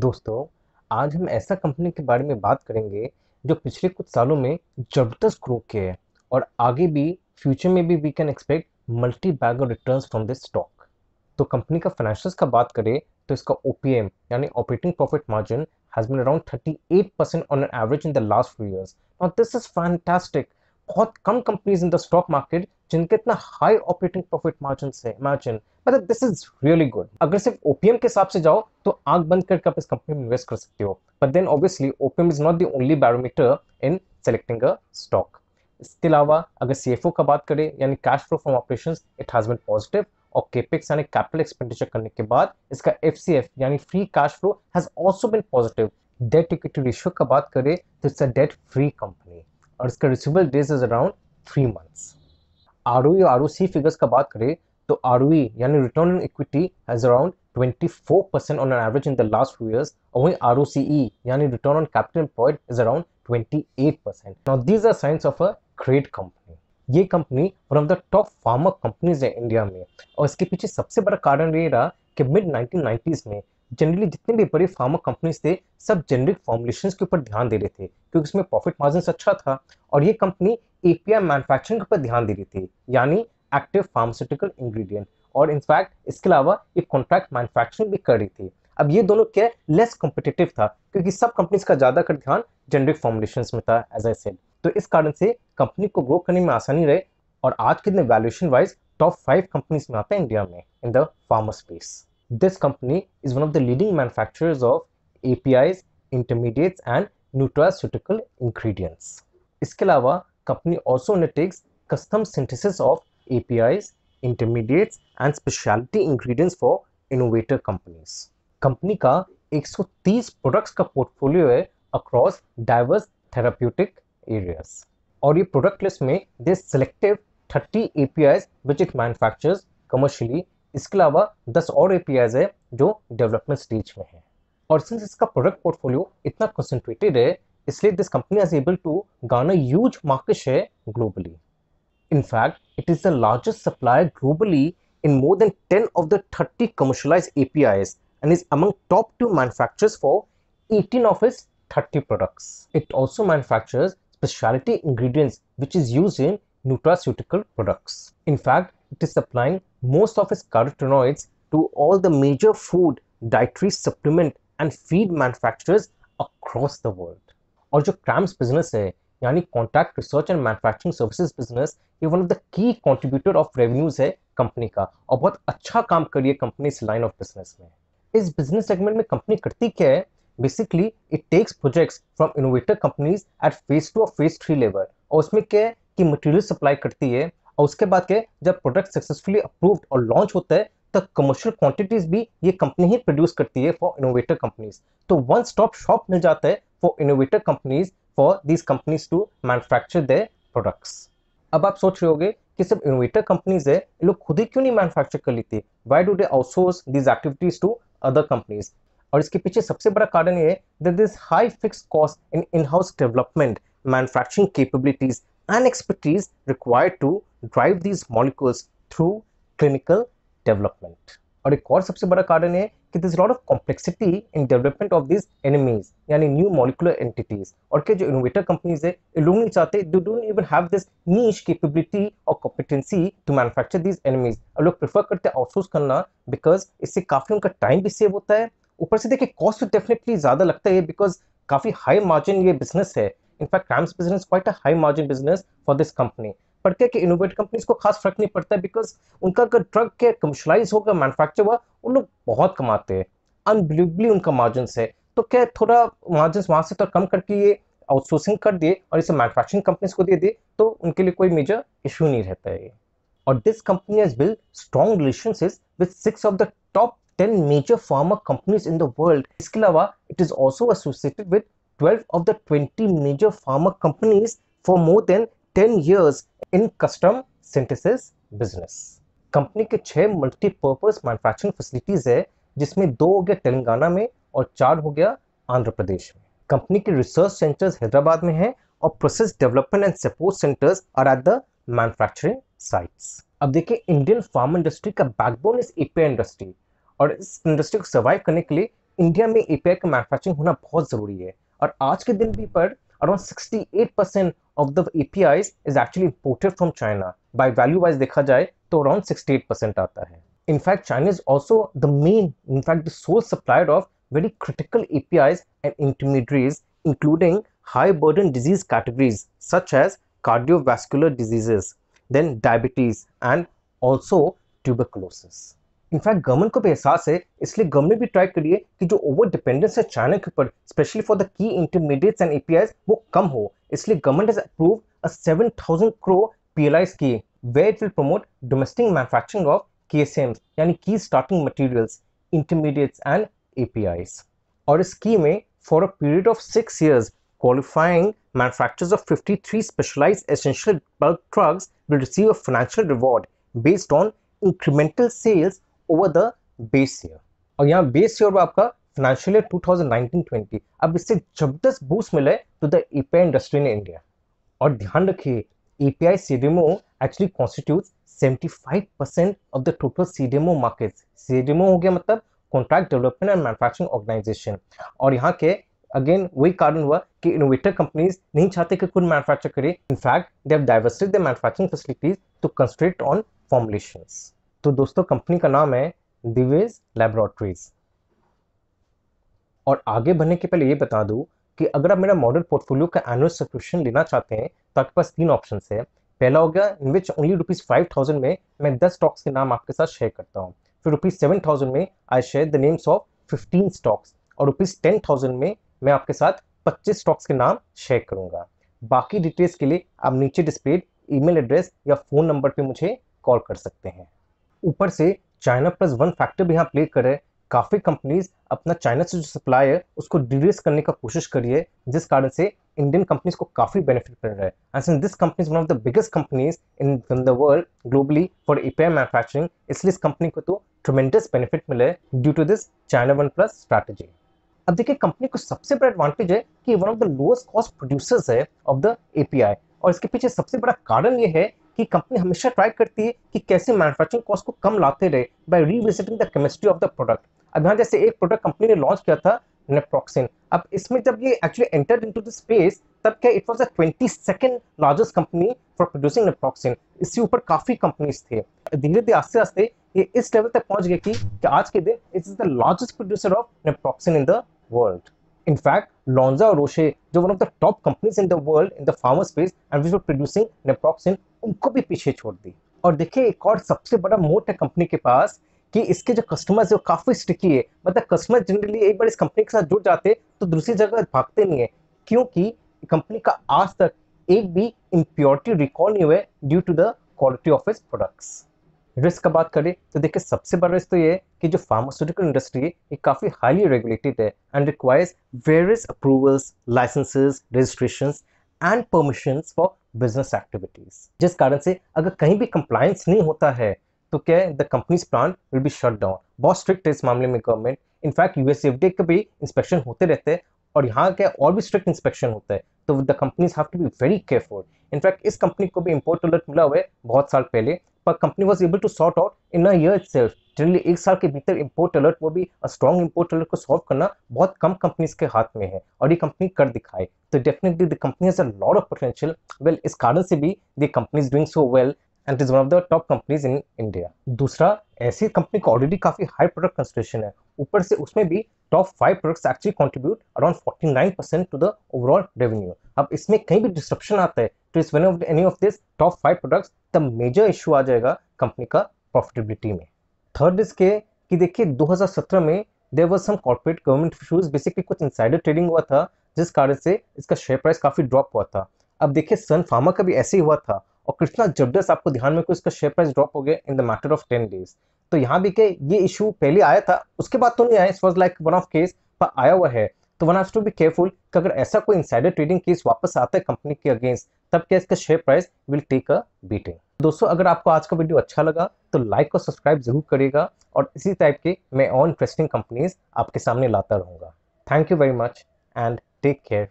दोस्तों, आज हम ऐसा कंपनी के बारे में बात करेंगे जो पिछले कुछ सालों में जबरदस्त ग्रो किया है और आगे भी फ्यूचर में भी we can expect multi bagger returns from this stock. तो कंपनी का फाइनेंशियल्स का बात करें तो इसका ओपीएम यानी operating profit margin has been around 38% on an average in the last few years. Now this is fantastic. बहुत कम companies in the stock market जिनके इतना हाई ऑपरेटिंग प्रॉफिट मार्जिन, मतलब दिस इज रियली गुड। अगर सिर्फ OPM के हिसाब से जाओ तो आंख बंद करके आप इस कंपनी में इन्वेस्ट कर सकते हो, but then obviously OPM is not the only barometer in selecting a stock. इसके अलावा अगर सीएफओ का बात करें यानी cash flow from operations, it has been positive और केपेक्स यानी कैपिटल एक्सपेंडिचर करने के बाद इसका एफसीएफ यानी free cash flow has also been positive. Debt equity ratio का बात करें तो it's a debt free company और इसका receivable days is around 3 months. ROE और आरओसी फिगर्स का बात करें तो आरओई यानी return on equity has around 24% on an average in the last few years और वहीं आरओसीई यानी return on capital employed is around 28%। Now these are science of a great company. ये company one of the top pharma companies है India में और इसके पीछे सबसे बड़ा कारण ये रहा कि मिड 1990s में जनरली जितने भी बड़े फार्मा कंपनीज थे सब जेनरिक फॉर्मुलेशंस के ऊपर ध्यान दे रहे थे क्योंकि उसमें प्रॉफिट मार्जिन अच्छा था और ये कंपनी एपीआई मैन्युफैक्चरिंग पर ध्यान दे रही थी यानी एक्टिव फार्मास्यूटिकल इंग्रेडिएंट, और इनफैक्ट इसके अलावा ये कॉन्ट्रैक्ट मैन्युफैक्चरिंग भी कर रही थी। अब ये दोनों क्या लेस कॉम्पिटिटिव था क्योंकि सब कंपनीज का ज्यादातर ध्यान जेनरिक फॉर्मुलेशंस में था एज आई सेड। तो इस कारण से कंपनी को ग्रो करने में आसानी रहे और आज के दिन वैल्यूएशन वाइज टॉप 5 कंपनीज में आता है इंडिया में इन the pharma space. This company is one of the leading manufacturers of APIs, intermediates and nutraceutical ingredients. इसके अलावा company also undertakes custom synthesis of APIs, intermediates and specialty ingredients for innovator companies. Company का 130 products का portfolio है across diverse therapeutic areas और ये product list में दे selective 30 APIs which it manufactures commercially। इसके अलावा 10 और APIs है जो डेवलपमेंट स्टेज में है और सिंस इसका प्रोडक्ट पोर्टफोलियो इतना कंसंट्रेटेड है इसलिए this company is able to garner huge market share globally. In fact, it is the largest supplier globally in more than 10 of the 30 commercialized APIs and is among top 2 manufacturers for 18 of its 30 products. It also manufactures specialty ingredients which is used in nutraceutical products. In fact, it is supplying most of its carotenoids to all the major food, dietary supplement and feed manufacturers across the world. और जो cramps business है यानी contract research and manufacturing services business, ये one of the key contributor of revenues है company का और बहुत अच्छा काम कर रही है कंपनी इस लाइन ऑफ बिजनेस में। इस बिजनेस सेगमेंट में कंपनी करती क्या है? Basically it takes projects from innovator companies at phase 2 और फेज 3 लेवल और उसमें क्या है कि मटेरियल सप्लाई करती है और उसके बाद क्या है जब प्रोडक्ट सक्सेसफुली अप्रूव्ड और लॉन्च होता है तब कमर्शियल क्वांटिटीज भी ये कंपनी ही प्रोड्यूस करती है फॉर इनोवेटर कंपनीज। तो वन स्टॉप शॉप मिल जाता है for innovator companies for these companies to manufacture their products। अब आप सोच रहे होगे कि सिर्फ इनोवेटर कंपनीज है, ये लोग खुद ही क्यों नहीं मैन्युफैक्चर कर लेते? Why do they outsource these activities to other companies? और इसके पीछे सबसे बड़ा कारण ये है that this high fixed cost in in-house development, manufacturing capabilities and expertise required to drive these molecules through clinical development. और एक और सबसे बड़ा कारण है कि there's a lot of complexity in development of these enemies यानी new molecular entities और के जो innovator companies है ये लोग नहीं चाहते, they don't even have this niche capability or competency to manufacture these enemies और लोग prefer करते हैं outsource करना because इससे काफी उनका time भी सेव होता है। ऊपर से देखिए cost तो definitely ज़्यादा लगता है because काफी high margin ये business है। In fact, CRAMS business quite a high margin business for this company। पर क्या कि इनोवेट कंपनीज को खास फर्क नहीं पड़ता बिकॉज उनका अगर ड्रग के कमर्शलाइज होगा, मैन्युफैक्चर हुआ, उन लोग बहुत कमाते हैं, अनबिलीवेबली उनका मार्जिन है। तो क्या थोड़ा मार्जिन वहां से तो कम करके ये आउटसोर्सिंग कर दिए और इसे मैन्युफैक्चरिंग कंपनीज को दे दिए तो उनके लिए कोई मेजर इशू नहीं रहता है। और this company has build strong relationships with 6 of the top 10 major pharma companies in the world. इसके अलावा it is also associated with 12 of the 20 major pharma companies for more than 10 years in custom synthesis business। Company के 6 multipurpose manufacturing facilities है जिसमें 2 हो गया तेलंगाना में और 4 हो गया आंध्र प्रदेश में। कंपनी के रिसर्च सेंटर्स हैदराबाद में है और process development and support centres are at the manufacturing sites. अब देखिए इंडियन फार्मा इंडस्ट्री का बैकबोन इस एपीआई इंडस्ट्री और इस इंडस्ट्री को सर्वाइव करने के लिए इंडिया में एपीआई का मैन्युफैक्चरिंग होना बहुत ज़रूरी है और आज के दिन भी पर around 68% of the APIs is actually imported from China. By value wise देखा जाए तो अराउंड 68% आता है। In fact China is also the main, in fact the sole supplier of very critical APIs and intermediaries, including high burden disease categories such as cardiovascular diseases, then diabetes and also tuberculosis. In fact government को भी एहसास है, इसलिए government भी try करिए कि जो over dependence है चाइना के ऊपर, specially for the key intermediates and APIs, वो कम हो। इसलिए government has approved a 7,000 crore PLI scheme where it will promote domestic manufacturing of KSMs यानी की starting materials, intermediates and APIs. और इस स्कीम में for a period of 6 years, qualifying manufacturers of 53 specialized essential bulk drugs will receive a financial reward based on incremental sales over the base year. और यहाँ base year आपका financial year 2019-20। अब इससे जबरदस्त boost मिला है to the API industry in India. और ध्यान रखिए, API CDMO actually constitutes 75% of the total CDMO market. CDMO हो गया मतलब contract development and manufacturing organisation. और यहाँ के अगेन वही कारण हुआ कि इनोवेटर कंपनीज नहीं चाहते कि खुद मैन्युफैक्चर करे। In fact they have diversified the manufacturing facilities to concentrate on formulations. तो दोस्तों कंपनी का नाम है दिवेज लैबोरेटरीज। और आगे बढ़ने के पहले ये बता दूं कि अगर आप मेरा मॉडल पोर्टफोलियो का एनुअल सब्सक्रिप्शन लेना चाहते हैं तो आपके पास 3 ऑप्शन है। पहला हो गया इन विच ओनली ₹5,000 में मैं 10 स्टॉक्स के नाम आपके साथ शेयर करता हूँ। फिर ₹7,000 में I share the names of 15 stocks. और ₹10,000 में मैं आपके साथ 25 स्टॉक्स के नाम शेयर करूंगा। बाकी डिटेल्स के लिए आप नीचे डिस्प्लेड ईमेल एड्रेस या फोन नंबर पे मुझे कॉल कर सकते हैं। ऊपर से चाइना प्लस वन फैक्टर भी यहाँ प्ले करे। काफ़ी कंपनीज अपना चाइना से जो सप्लाई है उसको डिरिस्क करने का कोशिश करी है, जिस कारण से इंडियन कंपनीज को काफ़ी बेनिफिट मिल रहा है। And since this company is one of the biggest companies in the world globally for API manufacturing, इसलिए इस कंपनी को तो ट्रेमेंडस बेनिफिट मिला है due to this China one plus strategy. अब देखिए कंपनी को सबसे बड़ा एडवांटेज है कि one of the lowest cost producers है ऑफ द एपीआई। और इसके पीछे सबसे बड़ा कारण ये है कि कंपनी हमेशा ट्राई करती है कि कैसे मैन्युफैक्चरिंग कॉस्ट को कम लाते रहे by revisiting the chemistry of the product. अब यहाँ जैसे एक प्रोडक्ट कंपनी ने लॉन्च किया था नेप्रोक्सिन। अब इसमें जब ये actually entered into the space तब क्या it was the 22nd largest company for producing naproxen. इससे ऊपर काफी कंपनीज थे। धीरे धीरे आस्ते आस्ते ये इस लेवल तक पहुंच गए कि आज के दिन it is the largest producer of naproxen in the world. In fact Lonza और रोशे जो one of the top companies in the world in the pharma space and which were producing naproxen, उनको भी पीछे छोड़ दी। और देखिए एक और सबसे बड़ा मोट है कंपनी के पास कि इसके जो कस्टमर्स है वो काफी स्टिकी है। मतलब कस्टमर जनरली एक बार इस कंपनी के साथ जुड़ जाते तो दूसरी जगह भागते नहीं है, क्योंकि कंपनी का आज तक एक भी इम्प्योरिटी रिकॉल नहीं हुआ है due to the quality of its products. Risk का बात करें तो देखिए सबसे बड़ा रिस्क तो ये है कि जो फार्मास्यूटिकल इंडस्ट्री है ये काफी हाईली रेगुलेटेड है and requires various approvals, licences, registrations and permissions for business activities, जिस कारण से अगर कहीं भी कंप्लायंस नहीं होता है तो क्या the companies plant will be shut down. बहुत स्ट्रिक्ट है इस मामले में गवर्नमेंट। इनफैक्ट यूएसएफडीए के भी इंस्पेक्शन होते रहते हैं और यहाँ क्या और भी स्ट्रिक्ट इंस्पेक्शन होता है, तो the companies have to be very careful. In fact इस कंपनी को भी इंपोर्ट अलर्ट मिला हुआ है बहुत साल पहले, पर company was able to sort out in a year itself. Generally 1 साल के भीतर इंपोर्ट अलर्ट, वो भी स्ट्रॉन्ग इंपोर्ट अलर्ट को सॉल्व करना बहुत कम कंपनीज के हाथ में है और ये कंपनी कर दिखाए। तो definitely the company has a lot of potential. Well इस कारण से भी the company is doing so well and is one of the top companies in India. दूसरा, ऐसी कंपनी को ऑलरेडी काफी हाई प्रोडक्ट कंसंट्रेशन है, ऊपर से उसमें भी top 5 products actually contribute around 49% to the overall revenue. अब इसमें कहीं भी डिस्ट्रप्शन आता है तो इस one of any of this top 5 products तब मेजर इशू आ जाएगा कंपनी का प्रॉफिटेबिलिटी में। थर्ड रिस्क है कि देखिए 2017 में there was some corporate government issues, basically कुछ इनसाइडर ट्रेडिंग हुआ था जिस कारण से इसका शेयर प्राइस काफी ड्रॉप हुआ था। अब देखिए सन फार्मा का भी ऐसे ही हुआ था और कितना जबरदस्त आपको ध्यान में को इसका शेयर प्राइस ड्रॉप हो गया in the matter of 10 days. तो यहाँ भी क्या ये इशू पहले आया था, उसके बाद तो नहीं आया, it was like one of case पर आया हुआ है। तो one has to be careful कि अगर ऐसा कोई इनसाइडर ट्रेडिंग केस वापस आता है कंपनी के अगेंस्ट तब क्या इसका share price will take a beating. दोस्तों अगर आपको आज का वीडियो अच्छा लगा तो लाइक और सब्सक्राइब जरूर करिएगा और इसी टाइप के मैं और इंटरेस्टिंग कंपनीज आपके सामने लाता रहूंगा। Thank you very much and take care.